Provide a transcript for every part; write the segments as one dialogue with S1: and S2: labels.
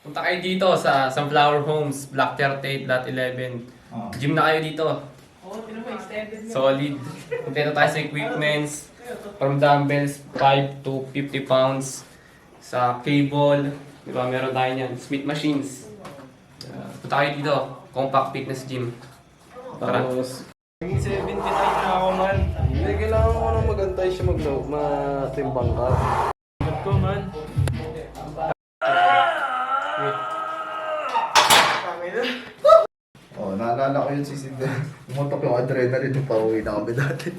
S1: Punta kayo dito sa Sunflower Homes, Block 38, Lot 11. Gym na kayo dito. Solid. Kompleto tayo sa equipments. From dumbbells, 5 to 50 pounds. Sa cable, di ba, meron tayo niyan. Smith machines. Punta kayo dito, Compact Fitness Gym. Tara.
S2: Tapos, naging 79 na ako man. Hindi, kailangan ko nang magantay siya matimbang ka. Ba't ko man?
S3: Oh, naalala ko yun si Sid. Umutok yung adrenaline nung pauwi na kami dati.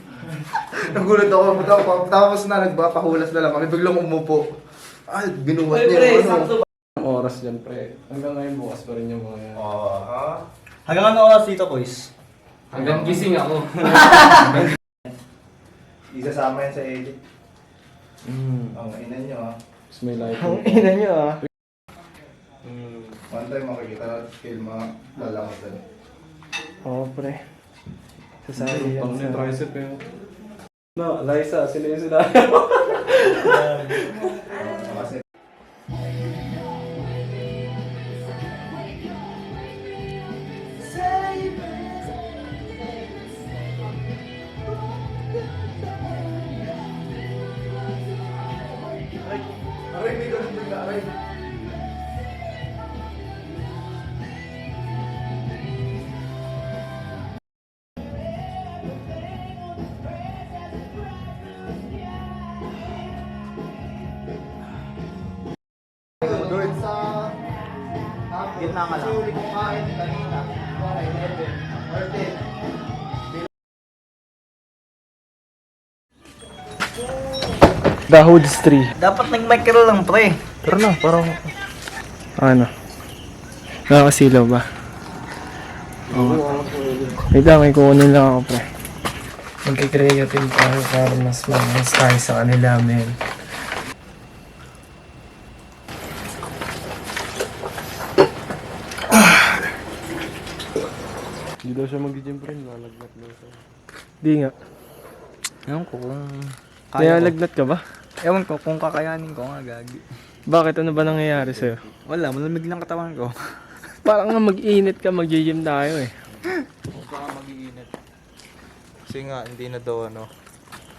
S3: Nagulat ako, tapos na nagpapahulas na lang kami, biglang umupo. Ay, binuhat niya yung ano.
S2: Ang oras dyan, pre. Hanggang ngayon bukas pa rin yung mga yan.
S4: Hanggang ano oras dito, boys?
S1: Hanggang gising ako.
S3: Isasama yan sa edit. Ang ina nyo
S2: Tapos may light.
S4: Ina nyo ah.
S3: One time makikita natin skill mga lalangotan.
S4: Oo, pre. Sasali
S2: Pang
S4: yan
S2: yung
S4: sa...
S2: tricep yun. No, Liza, sila yung sila.
S3: Kasi aray, may ganun bigla, aray. Doon sa
S4: Gitna ka lang.
S3: Suri kumain kanina. 11 or 10.
S4: Dahoods 3. Dapat nag-micro lang, pre. Tara na, parang... Ano? Nakakasilaw ba? Oo. Wait lang, may kukunin lang ako, pre. Magkikreative tayo para mas mag-mas tayo sa kanila, men.
S2: Hindi daw siya mag-gym, pre. Lalagnat daw siya.
S4: Di nga.
S5: Ewan ko kung
S4: Kaya
S5: kaya ko.
S4: lagnat ka ba?
S5: Ewan ko kung kakayanin ko nga gagi.
S4: Bakit? Ano ba nangyayari sa'yo?
S5: Wala, malamig lang katawan ko.
S4: Parang nga mag-init ka, mag-gym tayo eh.
S3: Baka mag-iinit. Kasi nga, hindi na daw ano,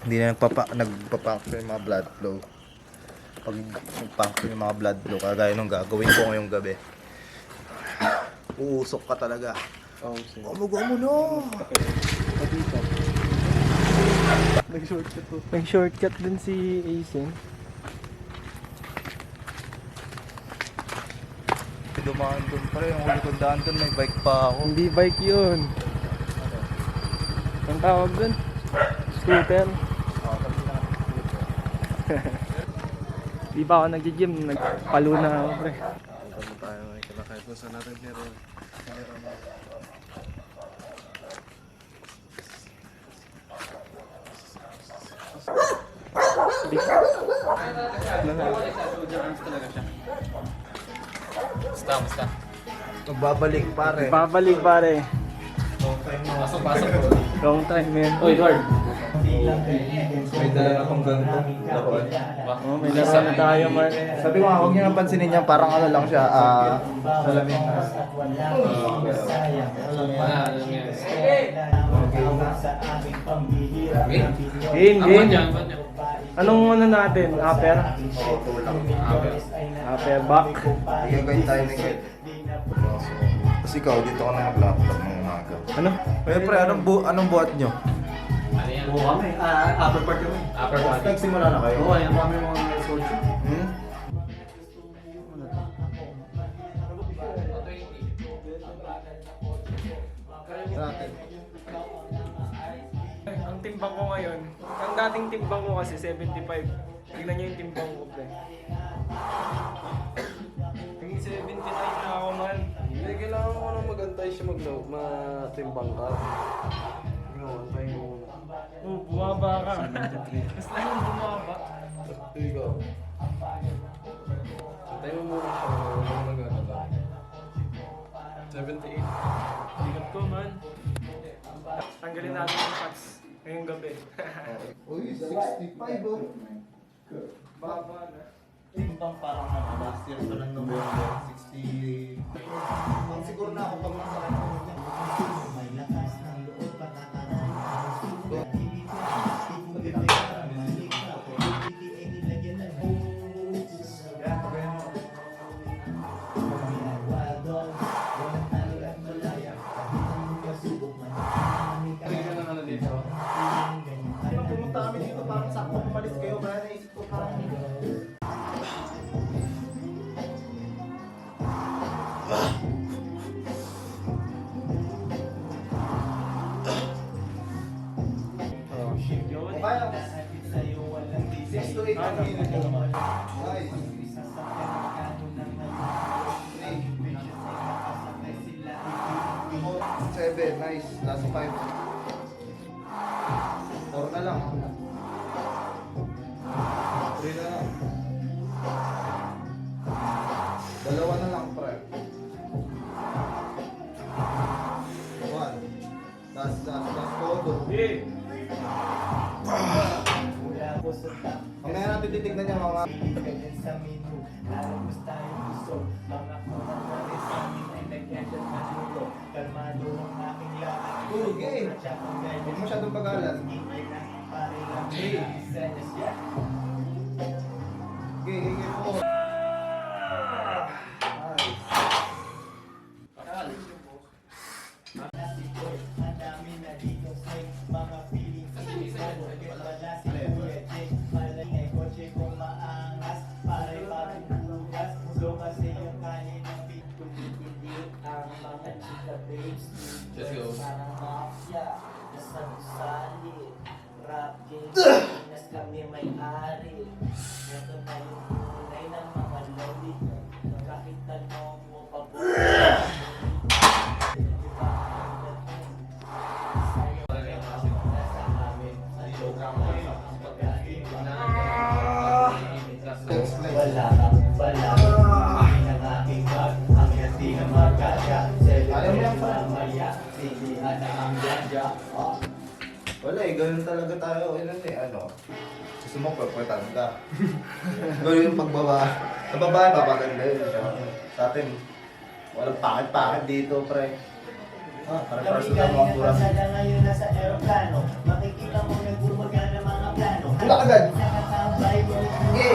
S3: hindi na nagpa-puncture yung mga blood flow. Pag nag-puncture yung mga blood flow, kagaya nung gagawin ko ngayong gabi, uusok ka talaga. Gamo no!
S4: May shortcut din si Aizen.
S3: Dumaan doon pa rin, yung huli kong daan doon, may bike pa ako.
S4: Hindi bike yun. Ang tawag dun? Scooter. Di ba ako nag-gym? Nagpalo na ako, pre.
S2: Ano tayo, may kalakay ko sa natin pero...
S1: Basta.
S3: Magbabalik pare.
S4: Babalik, pare.
S1: Pasok.
S4: Long time, man.
S1: Oy, Lord.
S3: May dala akong ganito.
S4: Oh, may laro na tayo, man.
S3: Sabi ko nga, huwag niyo nang pansinin niya, parang ano lang siya, salamin na.
S4: Hindi. Anong ano natin? Upper?
S3: Auto lang.
S4: Upper back?
S3: Gagawin tayo ng kit. Kasi ikaw, dito ka na mag-laptop ng umaga.
S4: Ano?
S3: Pero pre, anong buhat nyo?
S1: Ano yan?
S4: Oo kami. Upper part kami.
S1: Upper body.
S3: Nagsimula na kayo?
S4: Oo, ayan kami mga coach.
S3: Hmm? Natin.
S4: Ang timbang ko ngayon, ang dating timbang ko kasi 75. Tignan niyo yung timbang ko, pre. Naging 79 na ako, man.
S2: Hindi, kailangan ko nang magantay siya matimbang ka. Antay mo.
S4: Oh, bumaba ka. Mas lang bumaba.
S2: Ikaw. Antay mo muna siya. Walang nag-ano ba? 78.
S4: Bigat ko, man. Tanggalin natin yung fats ngayong gabi.
S3: Uy, 65 oh.
S4: Baba na.
S3: Timbang parang last year pa ng November, 60. Kaya 6 to 8 ang minute. Nice. Seven, nice. Last 5. 4 na lang. 3 na lang. 2 na lang, pre. 1. Last todo. Mamaya natin titignan niya mga game. Huwag masyadong pag-alan. Game po.
S1: Let's go.
S6: Kami may-ari. Ito na yung tunay ng mga loli. Kahit tanong mo pa po. Wala kang bala. Hindi na aking bag. Ang hindi na magkasya. Celebrate mamaya. Silihan na ang ganja.
S3: Wala eh, ganun talaga tayo. Ilan eh, ano? Gusto mo pagpatan ka. Ganun yung pagbaba. Sa babae, papaganda yun. Sa atin, walang pakit-pakit dito, pre. Para
S6: Kami
S3: personal mga
S6: galing ng
S3: kurang.
S6: pasada ngayon nasa aeroplano. Makikita mo nagbumaga ng mga plano.
S3: Wala agad.
S6: Nakatambay mo.
S3: Sige.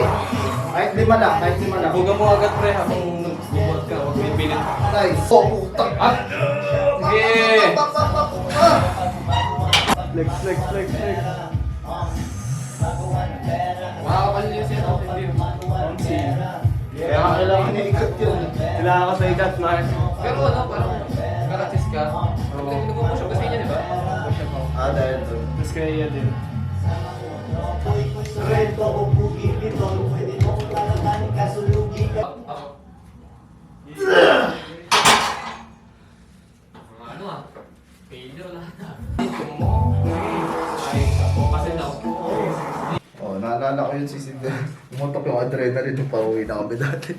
S3: Kahit 5 lang, kahit 5 lang.
S2: Huwag mo agad pre habang nagbubuhat ka. Huwag may pilit.
S3: Nice. Oh, putak.
S2: Sige!
S4: Flex, flex, flex, flex.
S1: Makakapal yung set up, hindi.
S3: Kaya kailangan niya ikat yun.
S4: Kailangan ko sa ikat, Mars.
S1: Pero ano, parang karatis ka. Nag-push up kasi niya, di ba? Push up ako.
S3: Dahil doon.
S4: Mas kaya din.
S6: Rento o bugi nito. Pwede mo kung kalamanin kasulugi ka.
S1: Ako. Mga ano ah. Failure lahat ah. Ay, ako kasi daw.
S3: Oh, naalala ko yun si Sid. Umutok yung adrenaline nung pauwi na kami dati.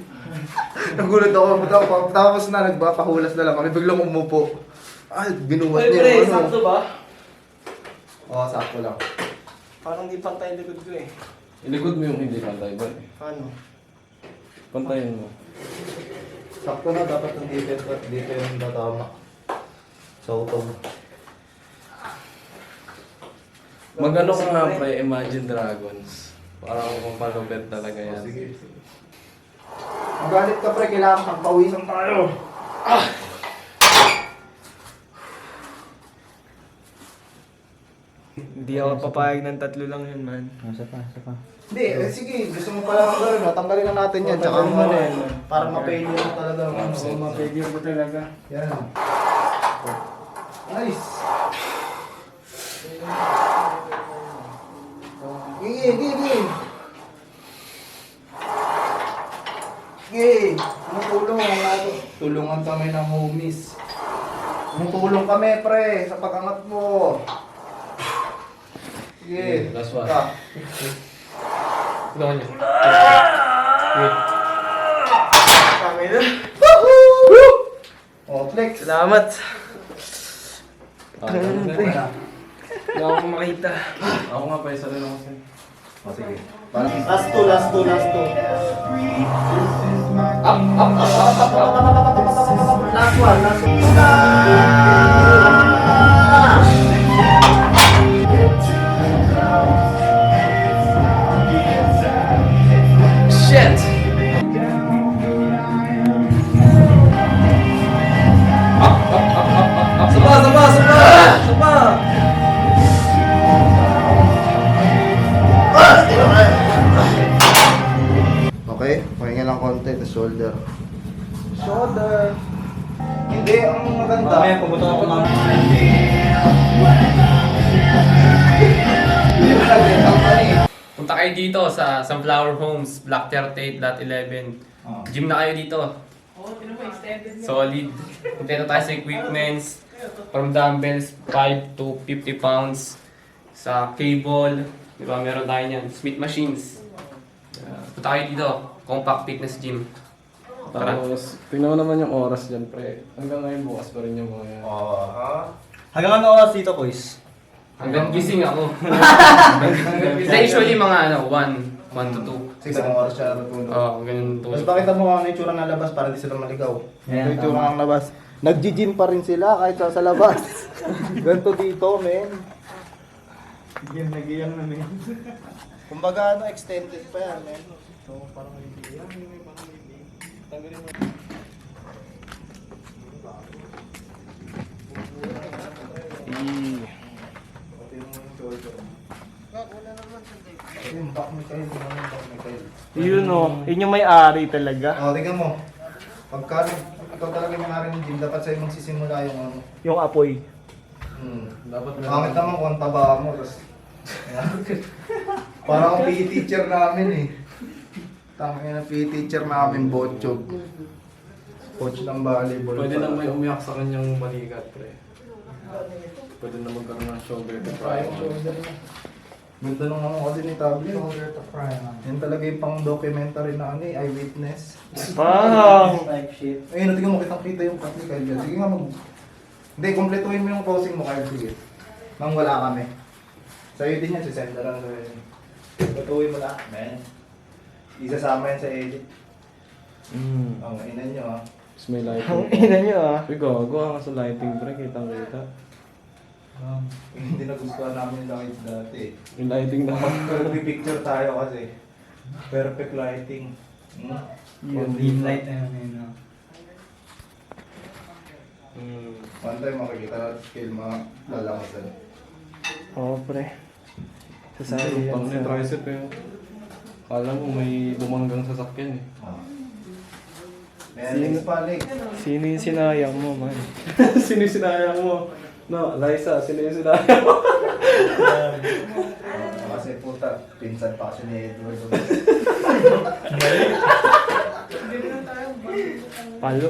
S3: Nagulat ako. Tapos na, nagpapahulas na lang kami. Biglang umupo. Ay, binuhat niya yung ano.
S4: ba?
S3: Oo, sakto lang.
S4: Parang di pantay likod ko eh.
S2: Iligod mo yung hindi pantay ba?
S4: Paano?
S2: Pantayin mo.
S3: Sakto na, dapat yung dito yung tatama. Sa utong.
S2: Mag-ano ka nga pre, Imagine Dragons. Parang kung palubet talaga yan.
S3: Sige. Magalit ka pre, kailangan kang pawisan tayo.
S4: Hindi ako papayag ng 3 lang yun, man.
S3: Hindi, sige. Gusto mo pala ng gano'n, tanggalin na natin yan. Tsaka
S4: Tanggalin mo na yan.
S3: para ma-failure mo talaga.
S4: Oo, mapigil ko talaga.
S3: Yan. Nice. Gigi, gigi. Gigi. Tumutulong ako. Tulungan kami ng homies. Tumutulong kami, pre, sa pag-angat mo. Sige.
S2: Last one.
S3: Ah.
S1: Tulungan niyo.
S4: Kami na.
S3: Oh, flex.
S4: Salamat.
S2: Ano na?
S4: Hindi ako makita.
S2: Ako nga pa, isa rin ako sa'yo.
S3: Oh, sige. Parang
S6: Last two.
S3: last one.
S4: Shit! Sapa!
S3: Okay, pahinga lang konti, the shoulder. Shoulder. Hindi, ang maganda.
S2: Mamaya, pumunta ako ng...
S1: Punta kayo dito sa Sunflower Homes, Black 38, Lot 11. Gym na kayo dito. Solid. Kompleto tayo sa equipments. From dumbbells, 5 to 50 pounds. Sa cable, di ba, meron tayo niyan. Smith machines. Punta kayo dito, Compact Fitness Gym. Tara.
S2: Tapos, tingnan mo naman yung oras dyan, pre. Hanggang ngayon, bukas pa rin yung mga yan.
S5: Hanggang ano oras dito, boys?
S1: Hanggang gising ako. Kasi usually mga 1 to 2.
S3: 6 oras siya natulog.
S1: Oo, ganun
S3: Mas
S1: tulog.
S3: pakita mo kung ano yung tsura ng labas para di sila maligaw.
S5: Yan,
S3: Ano yung tsura ng labas. Nag-gym pa rin sila kahit sa labas. Ganito dito, men.
S5: Nagiyang na men.
S3: Kumbaga, extended pa yan, men. So, parang hindi. Yung back ni Kyle, yung back ni Kyle.
S4: Yun o, yun yung may-ari talaga.
S3: Tingnan mo. Pagka ikaw talaga yung may-ari ng gym, dapat sa'yo magsisimula yung ano.
S4: Yung apoy.
S2: Dapat
S3: Pangit naman kung ang taba mo, tapos... Parang ang PE teacher namin eh. Tangin na PE teacher namin, Botchog. Coach ng volleyball.
S2: Pwede lang may umiyak sa kanyang balikat, pre. Pwede na magkaroon ng shoulder to cry.
S3: Ganda nung ano kasi ni Tabli. Yan talaga yung pang-documentary na ano eh, eyewitness.
S4: Wow!
S5: Type shit.
S3: Ayun, tingnan mo, kitang-kita yung cut ni Kyle dyan. Sige nga Hindi, kompletuhin mo yung posing mo, Kyle. Sige. Nang wala kami. Sa'yo din yan, si Senda lang sa'yo. Kompletuhin mo na, man. Isasama yan sa edit. Ang inan nyo ah.
S2: Tapos may lighting.
S4: Ang ina nyo ah.
S2: Uy, gawa ka sa lighting, pre. Kitang-kita.
S3: Hindi nagustuhan namin yung light dati.
S2: Yung lighting na.
S3: Pero picture tayo kasi. Perfect lighting.
S5: Yung dim light na yun.
S3: One time makikita natin scale mga lalamusan.
S4: Oo, pre. Sasali
S2: Pang
S4: yan sa...
S2: tricep eh. Kala mo may bumanggang sasakyan eh.
S3: May legs pa, legs.
S4: Sino yung sinayang mo, man?
S2: Sino yung sinayang mo? No, Liza, sino yung sinayang mo?
S3: Kasi puta, pinsan pa kasi ni Edward.
S4: Palo.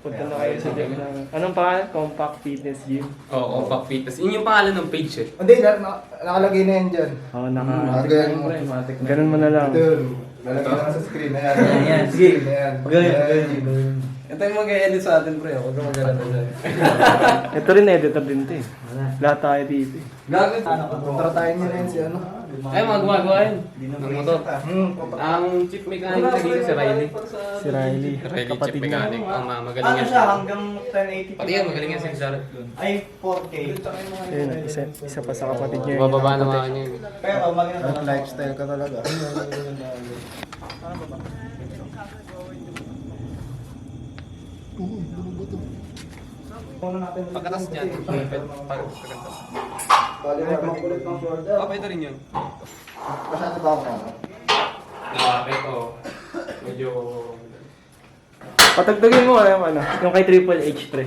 S4: Punta na kayo sa gym namin. Anong pangalan? Compact Fitness Gym.
S1: Oo, Compact Fitness. Yun yung pangalan ng page eh.
S3: Hindi, nakalagay na yan dyan.
S4: Oo,
S3: Ganun mo.
S4: Ganun mo na lang.
S3: Ito, lalagay na sa screen na yan.
S5: Yan, sige.
S3: Screen na yan.
S5: Ganyan.
S2: Ito yung mag-edit sa atin, pre. Huwag ka mag-edit dyan.
S4: Ito rin editor din to eh. Lahat tayo dito eh.
S2: Gagawin.
S3: Kontra tayo niya rin si ano.
S1: Ay, mga gumagawa yun. Ng motor. Ang chief mechanic na dito si Riley.
S4: Si Riley.
S1: Riley, chief
S4: Kapatid niya.
S1: mechanic. Ang magaling
S5: Ano
S1: yan.
S5: siya hanggang 1080p?
S1: Pati yan, magaling yan si Sarah.
S5: Ay, 4K.
S4: Ayun, isa pa sa kapatid niya.
S1: Bababa na mga niya.
S5: Pero maganda
S3: Ang lifestyle ka talaga.
S1: Pagkatas niyan,
S3: Bali na makulit ng shoulder.
S1: ito rin yun.
S3: Masyado ba ako ano?
S1: Ito. Medyo...
S4: Patagdagin mo yung ano, yung kay Triple H pre.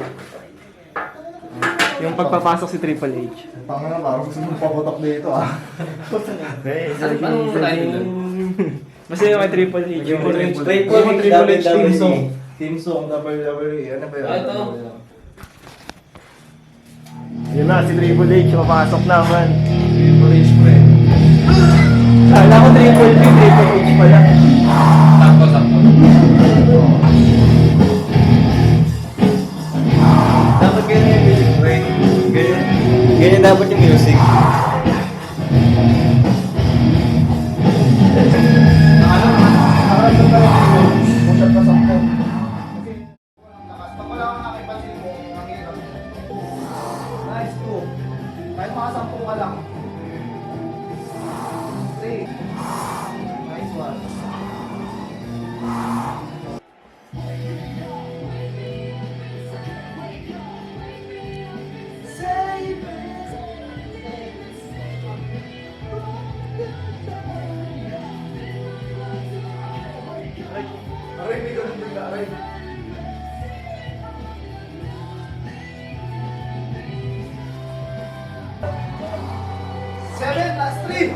S4: Yung pagpapasok si Triple H.
S3: Tanga na, parang gusto mong paputok dito ah.
S1: Anong tayo dun?
S4: Basta yung kay Triple H. Yung
S3: Triple H Team Song. Team Song, WWE. Ano ba yun?
S1: Ito.
S4: Yun na, si Triple H, papasok naman.
S3: Triple H pre.
S4: Kala ko Triple H pala.
S1: Sakto.
S5: Dapat ganyan yung music, pre. Ganyan dapat yung music.
S3: Nakarating pa rin dito. Push-up ka sakto. Pag wala kang nakipansin mo, mahirap. Nice, 2. Kahit makasampu ka lang. 3. Nice one. bigla rin. Seven, last three!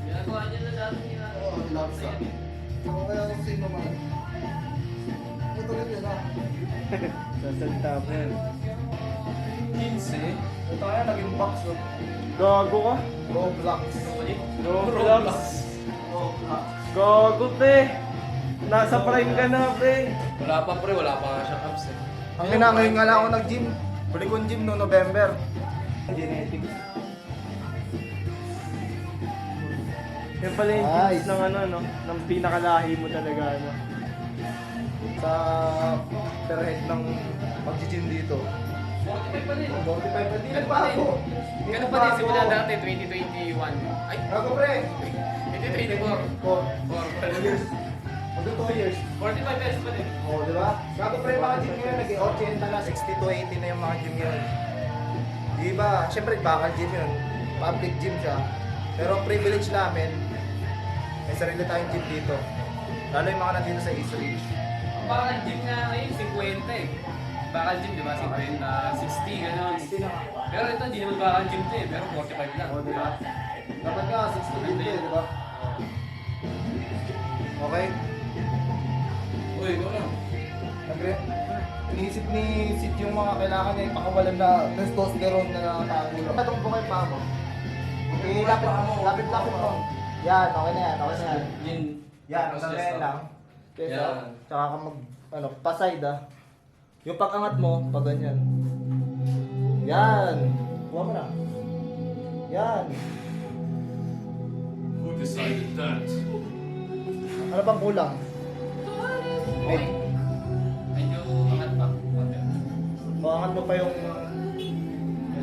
S1: Ginagawa niya na dati niya.
S3: Oo, laksa. Ako kaya kung sino man. Ito rin yun ah.
S4: Sasalita pa yan.
S3: 15. Ito kaya naging box of
S4: Gago ka?
S3: Roblox.
S4: Roblox. Gago, te. Nasa prime ka na, pre.
S2: Wala pa pre, wala pa nga siyang abs eh.
S3: Ang ngayon nga lang ako nag-gym. Buli kong gym no November.
S4: Genetics. Yan pala yung
S3: Nice.
S4: tips ng ano, no? Ng pinakalahi mo talaga, ano?
S3: Sa per head ng pag-gym dito.
S1: 45 pa din.
S3: 45 pa din. Nagbago.
S1: Ganun pa din simula dati, 2021. Ay,
S3: Gago pre.
S1: 2024.
S3: 4 years. Magdo 2 years.
S1: 45 pesos pa din.
S3: Oo, di ba? Gago pre, mga gym ngayon, naging 80 na, 60 to 80 na yung mga gym ngayon. Di ba? Siyempre, bakal gym yun. Public gym siya. Pero privilege namin, may sarili tayong gym dito. Lalo yung mga nandito sa East Ridge.
S1: Ang bakal gym nga ngayon, 50 eh. Bakal gym, di ba? 50, 60, gano'n. Pero ito, hindi naman bakal gym to eh. Pero 45 lang.
S3: Oo, di ba? Dapat nga, 60 din din, di ba? Okay?
S2: Uy, ikaw na.
S3: Agree? Iniisip ni Sid yung mga kailangan niya ipakawalan na testosterone na nakatago. Tatong po kayo pa mo. Okay, lapit mo. Yan, okay na yan, okay na yan.
S2: Yun.
S3: Yan, hanggang lang.
S2: Yan.
S3: Tsaka ka mag, pa-side ah. Yung pag-angat mo, pag ganyan. Yan. Kuha mo na. Yan.
S2: Who decided that?
S3: Ano bang kulang?
S1: Okay. Medyo angat pa. Konti.
S3: Maangat mo pa yung...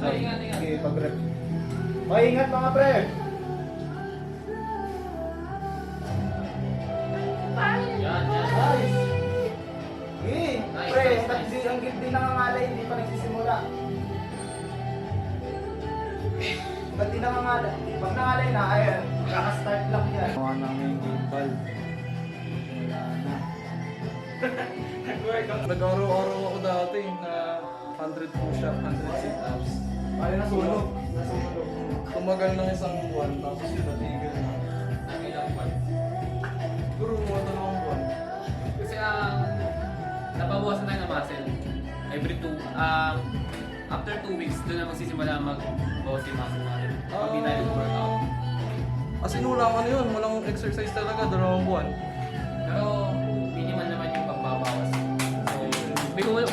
S1: Ay, ingat.
S3: Okay, pag-rep. Ingat mga pre!
S1: Yan.
S3: Nice! Eh,
S1: Nice,
S3: pre,
S1: nice,
S3: ba't
S1: nice.
S3: di nangangalay, hindi pa nagsisimula. Ba't di nangangalay? Pag nangalay na, ayan, kaka-start lang yan.
S4: Gawa namin yung gimbal. Wala na.
S2: Nag-araw-araw ako dati na 100 push-up, 100 sit-ups.
S3: Ay, nasunog. Nasunog.
S2: Tumagal ng isang buwan, tapos yun natigil na.
S1: Ang ilang pa.
S2: Siguro mga 2 buwan.
S1: Kasi napabawasan tayo ng muscle. Every after 2 weeks, doon na magsisimula mag-bawas yung muscle natin. Pag di tayo nag-workout.
S2: As in, walang exercise talaga, 2 buwan.
S1: Pero minimal naman yung pagbabawas. So,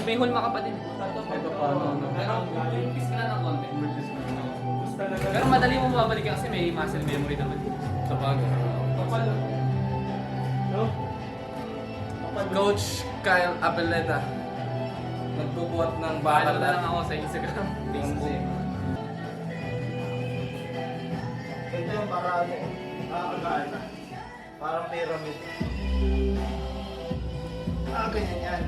S1: may hulma ka pa din.
S2: Kahit pa paano, no?
S1: Pero practice ka na ng konti. Pero madali mo mabalik kasi may muscle memory naman.
S2: Sa bagay.
S4: No?
S2: Coach Kyle Apeleta. Nagbubuhat ng
S1: Follow
S2: bakal
S1: na lang ako sa Instagram, Facebook.
S3: Ito yung para nakakagaan na. Parang pyramid. Ganyan yan.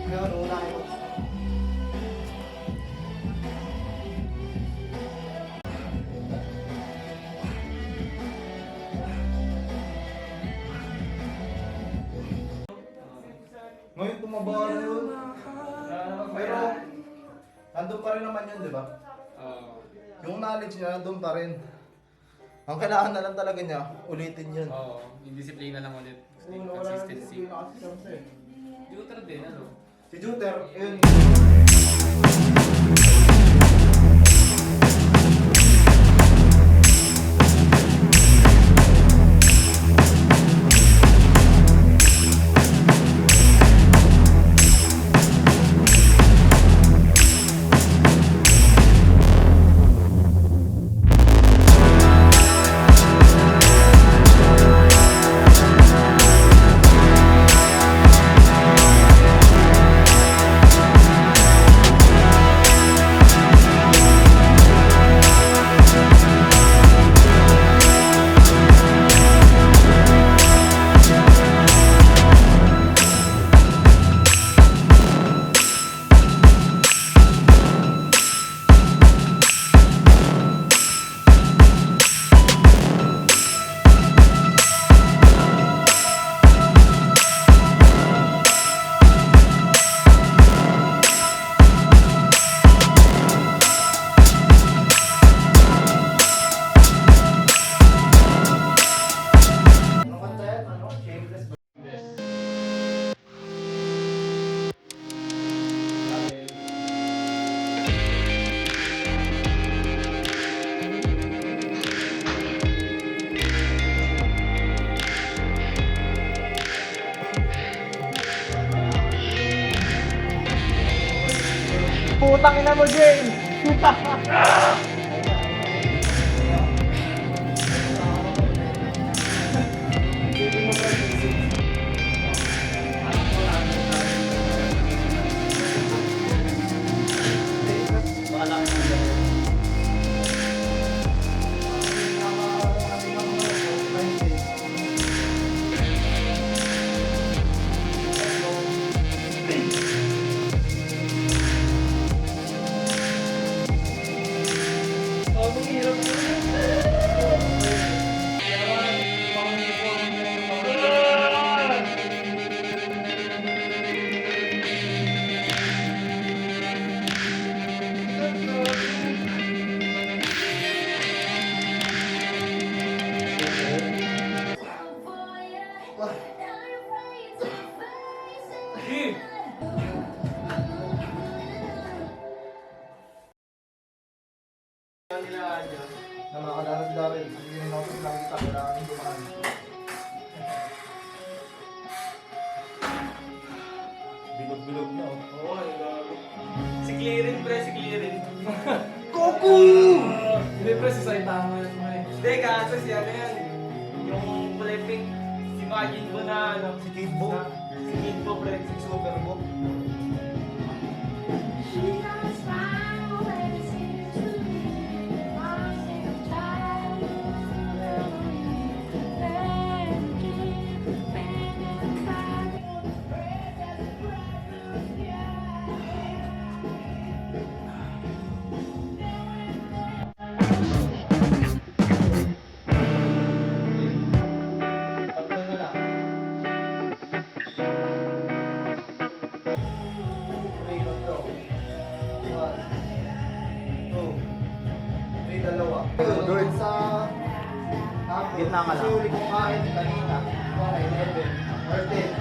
S3: Ngayon, unahin mo. Ngayon, tumaba na yun. Pero, nandun pa rin naman yun, di ba? Yung knowledge niya, nandun pa rin. Ang kailangan na lang talaga niya, ulitin yun.
S1: Oo, yung disiplina lang ulit.
S3: Wala na
S1: Consistency.
S3: disiplina kasi siya, eh.
S1: Tutor din, ano?
S3: Si Juter, yun.
S4: Putang ina mo, Jay!
S3: Na mga kadalag-dalag, hindi na ako nakikita, kailangan yung dumaan. Bilog-bilog na oh.
S2: Oo, ay gago. Si Clearin, pre, si Clearin.
S3: Goku!
S2: Hindi, pre, si Saitama yun, pre. Hindi, kaso si ano yan. Yung kulay pink, si Majin Buu na, ano.
S3: Si Kid Buu.
S2: Si Kid Buu, pre, si Super Buu.
S3: Doon sa gitna ka lang. Kasi uli kong kain kanina. 11 or 10.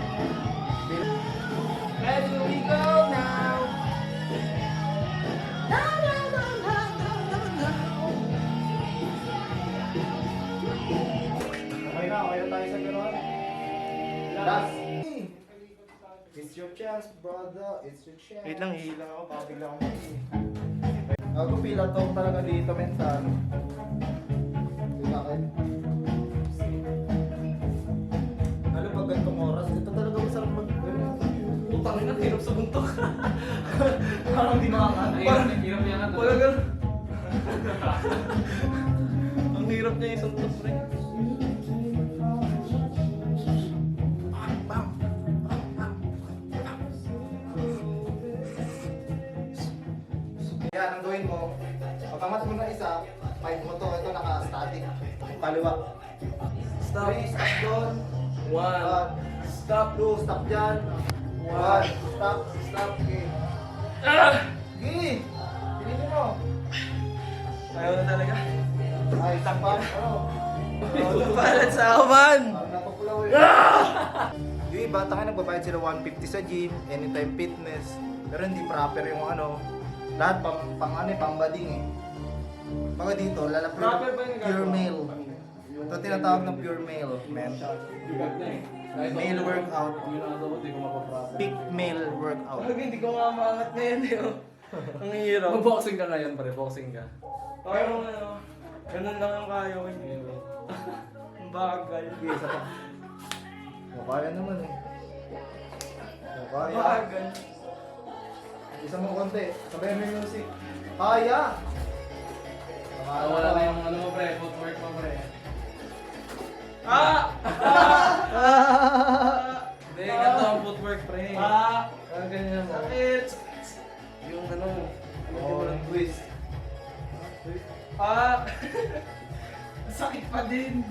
S2: Where do we go now?
S3: Okay na tayo sa gano'n. Last. It's your chance, brother. It's your chance.
S4: Wait lang, hihilang ako. Pakabigla ako.
S3: Ako pila to talaga dito mental. Bakit? Ano pag gantong oras? Ito talaga masarap mag...
S2: Putang ina, hirap sa buntok.
S3: Parang di makakano.
S2: Hirap yan. Wala gan. Ang hirap niya isang top, pre.
S3: Yan, ang gawin mo, pagkamat mo na isa, 5 mo to, ito naka-static. Kaliwa.
S2: Stop.
S3: 3, stop doon.
S2: 1.
S3: Stop, 2, stop dyan. 1, stop, okay. Okay. Pilitin mo.
S2: Ayaw na talaga.
S3: Ay, stop pa. Ano?
S2: Papalat sa ako, man.
S3: Parang napapulaw eh. Yung iba, taka nagbabayad sila 150 sa gym, anytime fitness. Pero hindi proper yung ano. Lahat pang bading eh. Pagka dito,
S2: Proper ba yung
S3: pure male. Ito tinatawag na pure male, man. Male workout. Peak male workout.
S2: Hindi ko nga maangat ngayon eh. Oh. Ang hirap. Mag-boxing ka ngayon, pare. Boxing ka. Parang ano, ganun lang ang kaya ko ngayon. Ang bagal.
S3: Sige, isa pa. Kaya naman eh. Kaya.
S2: Bagal.
S3: Isa mo konti. Sabay mo yung music. Kaya!
S2: Wala na yung ano mo, pre. Footwork mo, pre. Ah! Hindi, ganito ang footwork, pre. Ganyan mo. Sakit! Yung ano,
S3: Oh, twist.
S2: Sakit pa din.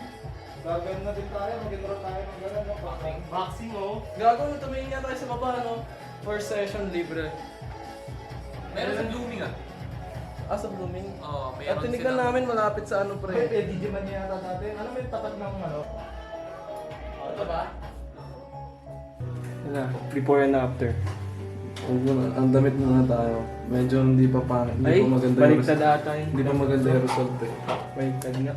S3: Gagawin na din tayo. Mag-enroll tayo ng gano'n. Boxing.
S2: Boxing, oh. Gagawin na tumingin nga tayo sa baba, no? First session, libre.
S1: Meron sa blooming ah.
S2: Sa blooming?
S1: Oo,
S2: At tinignan namin malapit sa ano,
S3: Pre,
S2: pre.
S3: DJ man niya yata natin. Ano may tapat ng ano?
S2: Ito ba?
S4: Yan na, before and after. Ang damit na tayo. Medyo hindi pa maganda
S5: baliktad ata yun.
S4: Hindi pa maganda yung result eh.
S5: Baliktad nga.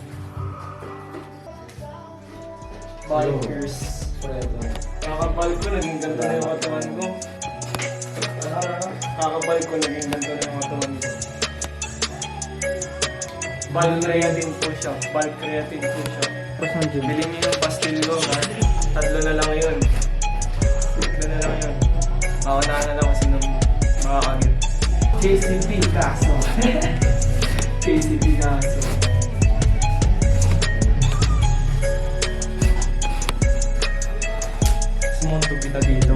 S2: Bikers. Kakabalik ko, naging ganda na yung katawan ko. Kakabalik ko, naging ganda na yung Creatine po siya. Bulk creatine po siya. Bilhin niyo yung pastil ko, ha? 3 na lang yun. 3 na lang yun. Mauna na lang kasi nung makakagit. KCP kaso. KCP kaso. Sumunto kita dito.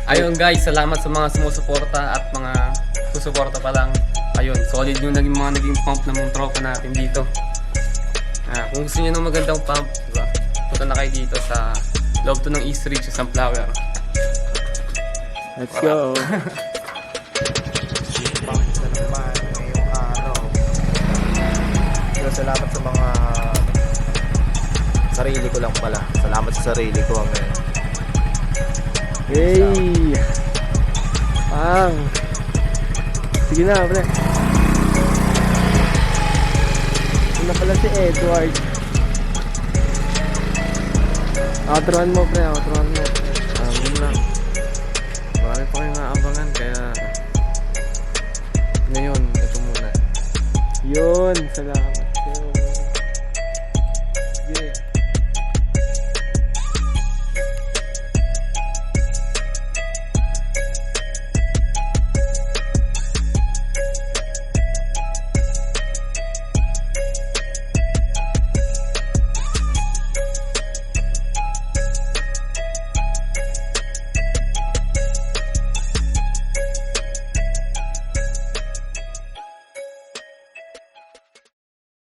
S1: Ayun guys, salamat sa mga sumusuporta at mga susuporta pa lang. Ayun, solid yung mga naging pump ng mga tropa natin dito. Kung gusto niyo ng magandang pump, diba? Punta na kayo dito sa loob to ng East Ridge sa Sunflower.
S4: Let's go.
S3: Pump na naman ngayong araw. Pero salamat sa mga sarili ko lang pala. Salamat sa sarili ko, amen.
S4: Hey! Pang! Sige na, pre. Ito na pala si Edward. Outroan mo, pre. Outroan mo.